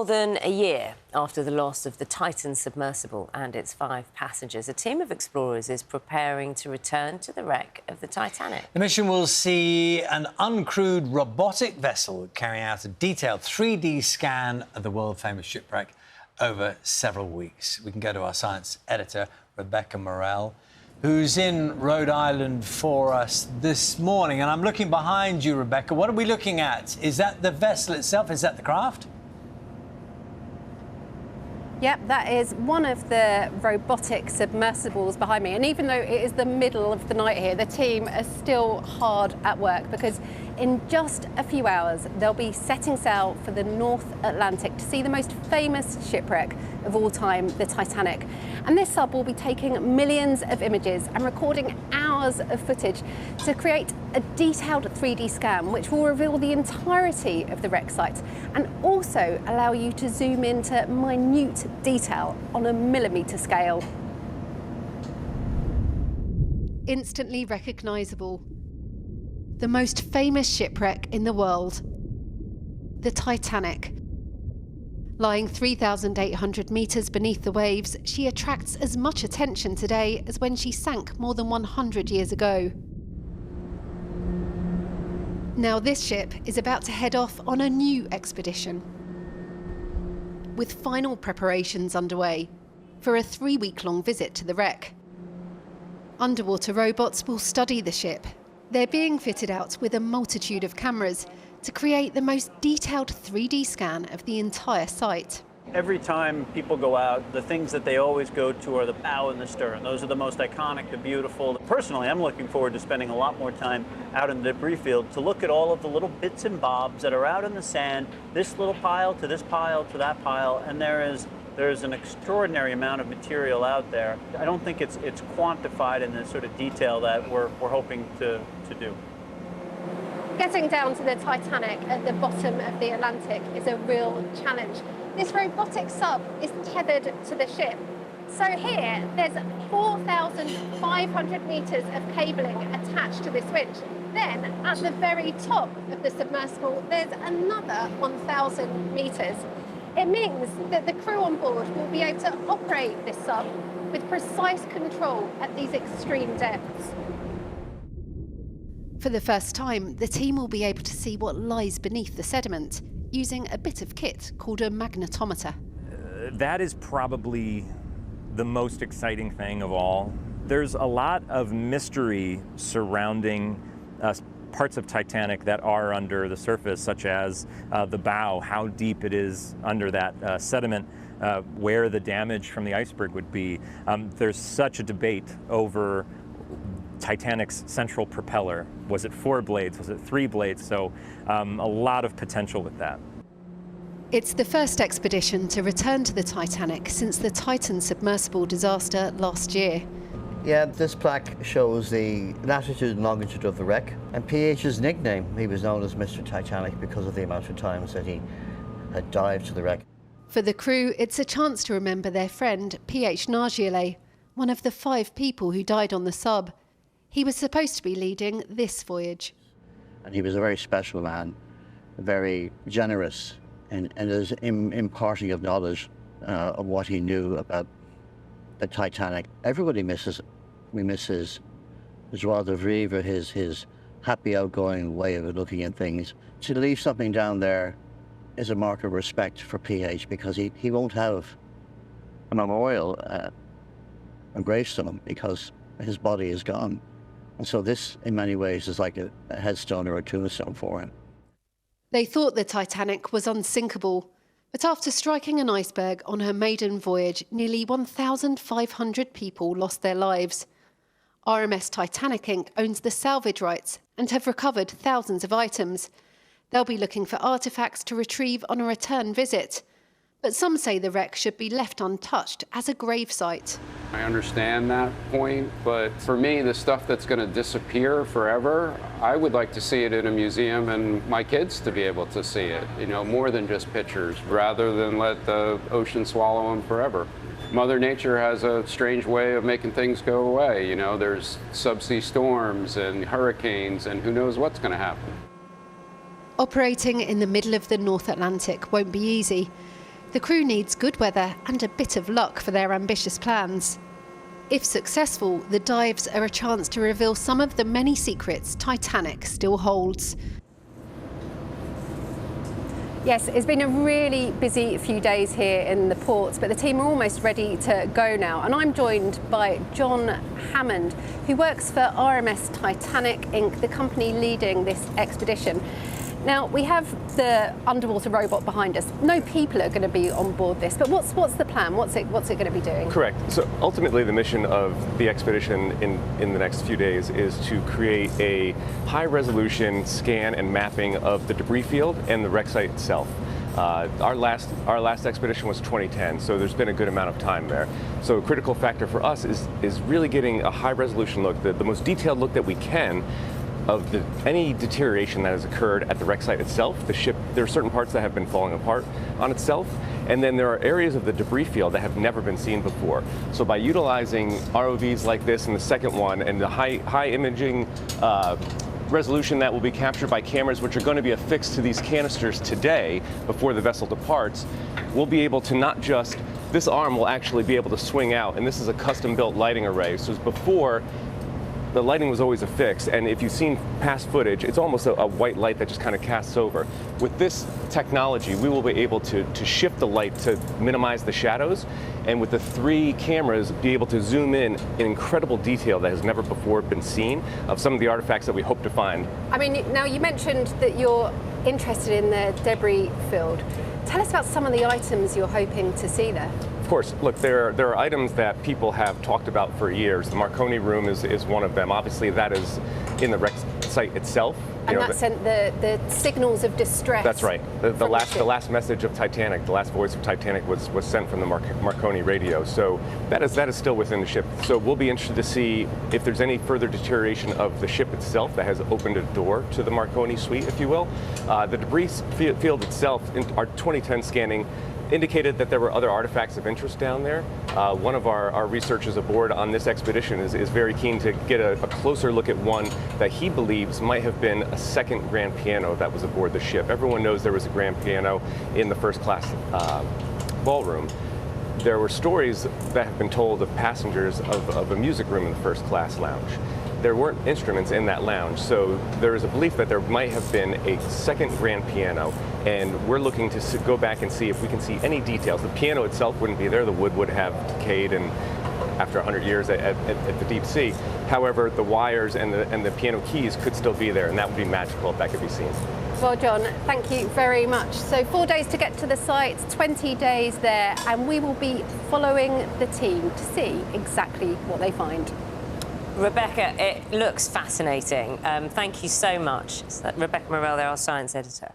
More than a year after the loss of the Titan submersible and its 5 passengers, a team of explorers is preparing to return to the wreck of the Titanic. The mission will see an uncrewed robotic vessel carry out a detailed 3D scan of the world-famous shipwreck over several weeks. We can go to our science editor, Rebecca Morell, who's in Rhode Island for us this morning. And I'm looking behind you, Rebecca. What are we looking at? Is that the vessel itself? Is that the craft? Yep, that is one of the robotic submersibles behind me. And even though it is the middle of the night here, the team are still hard at work because in just a few hours, they'll be setting sail for the North Atlantic to see the most famous shipwreck of all time, the Titanic. And this sub will be taking millions of images and recording hours of footage to create a detailed 3D scan, which will reveal the entirety of the wreck site and also allow you to zoom into minute detail on a millimetre scale. Instantly recognisable. The most famous shipwreck in the world, the Titanic. Lying 3,800 metres beneath the waves, she attracts as much attention today as when she sank more than 100 years ago. Now this ship is about to head off on a new expedition, with final preparations underway for a 3-week-long visit to the wreck. Underwater robots will study the ship. They're being fitted out with a multitude of cameras to create the most detailed 3D scan of the entire site. Every time people go out, the things that they always go to are the bow and the stern. Those are the most iconic, the beautiful. Personally, I'm looking forward to spending a lot more time out in the debris field to look at all of the little bits and bobs that are out in the sand, this little pile to this pile to that pile, and there's an extraordinary amount of material out there. I don't think it's quantified in the sort of detail that we're hoping to do. Getting down to the Titanic at the bottom of the Atlantic is a real challenge. This robotic sub is tethered to the ship. So here, there's 4,500 metres of cabling attached to this winch. Then, at the very top of the submersible, there's another 1,000 metres. It means that the crew on board will be able to operate this sub with precise control at these extreme depths. For the first time, the team will be able to see what lies beneath the sediment using a bit of kit called a magnetometer. That is probably the most exciting thing of all. There's a lot of mystery surrounding parts of Titanic that are under the surface, such as the bow, how deep it is under that sediment, where the damage from the iceberg would be. There's such a debate over Titanic's central propeller. Was it 4 blades? Was it 3 blades? So a lot of potential with that. It's the first expedition to return to the Titanic since the Titan submersible disaster last year. Yeah, this plaque shows the latitude and longitude of the wreck. And PH's nickname, he was known as Mr. Titanic because of the amount of times that he had dived to the wreck. For the crew, it's a chance to remember their friend, PH Nargiole, one of the 5 people who died on the sub. He was supposed to be leading this voyage. And he was a very special man, very generous in his imparting of knowledge of what he knew about the Titanic. Everybody misses it. We miss his joie de vivre, his happy, outgoing way of looking at things. To leave something down there is a mark of respect for PH because he won't have a memorial, a gravestone, because his body is gone. And so this, in many ways, is like a headstone or a tombstone for him. They thought the Titanic was unsinkable, but after striking an iceberg on her maiden voyage, nearly 1,500 people lost their lives. RMS Titanic Inc. owns the salvage rights and have recovered thousands of items. They'll be looking for artefacts to retrieve on a return visit. But some say the wreck should be left untouched as a gravesite. I understand that point, but for me, the stuff that's going to disappear forever, I would like to see it in a museum and my kids to be able to see it, you know, more than just pictures, rather than let the ocean swallow them forever. Mother Nature has a strange way of making things go away. You know, there's subsea storms and hurricanes, and who knows what's going to happen. Operating in the middle of the North Atlantic won't be easy. The crew needs good weather and a bit of luck for their ambitious plans. If successful, the dives are a chance to reveal some of the many secrets Titanic still holds. Yes, it's been a really busy few days here in the ports, but the team are almost ready to go now. And I'm joined by Jon Hammond, who works for RMS Titanic Inc, the company leading this expedition. Now, we have the underwater robot behind us. No people are going to be on board this, but what's the plan? What's it going to be doing? Correct. So ultimately the mission of the expedition in the next few days is to create a high resolution scan and mapping of the debris field and the wreck site itself. Our last expedition was 2010, so there's been a good amount of time there. So a critical factor for us is really getting a high resolution look, the most detailed look that we can of any deterioration that has occurred at the wreck site itself. The ship, there are certain parts that have been falling apart on itself, and then there are areas of the debris field that have never been seen before. So by utilizing ROVs like this and the second one, and the high imaging resolution that will be captured by cameras which are going to be affixed to these canisters today before the vessel departs, we'll be able to not just, this arm will actually be able to swing out, and this is a custom-built lighting array. So before, the lighting was always affixed, and if you've seen past footage, it's almost a white light that just kind of casts over. With this technology, we will be able to shift the light to minimize the shadows, and with the 3 cameras, be able to zoom in incredible detail that has never before been seen of some of the artifacts that we hope to find. I mean, now you mentioned that you're interested in the debris field. Tell us about some of the items you're hoping to see there. Of course, look, there are items that people have talked about for years. The Marconi room is one of them. Obviously, that is in the wreck site itself. And that sent the signals of distress. That's right. The last message of Titanic, the last voice of Titanic was sent from the Marconi radio. So that is still within the ship. So we'll be interested to see if there's any further deterioration of the ship itself that has opened a door to the Marconi suite, if you will. The debris field itself, in our 2010 scanning, indicated that there were other artifacts of interest down there. One of our researchers aboard on this expedition is very keen to get a closer look at one that he believes might have been a second grand piano that was aboard the ship. Everyone knows there was a grand piano in the first class ballroom. There were stories that have been told of passengers of a music room in the first class lounge. There weren't instruments in that lounge, so there is a belief that there might have been a second grand piano, and we're looking to go back and see if we can see any details. The piano itself wouldn't be there, the wood would have decayed and after 100 years at the deep sea. However, the wires and the piano keys could still be there, and that would be magical if that could be seen. Well, Jon, thank you very much. So 4 days to get to the site, 20 days there, and we will be following the team to see exactly what they find. Rebecca, it looks fascinating. Thank you so much. Rebecca Morell, our science editor.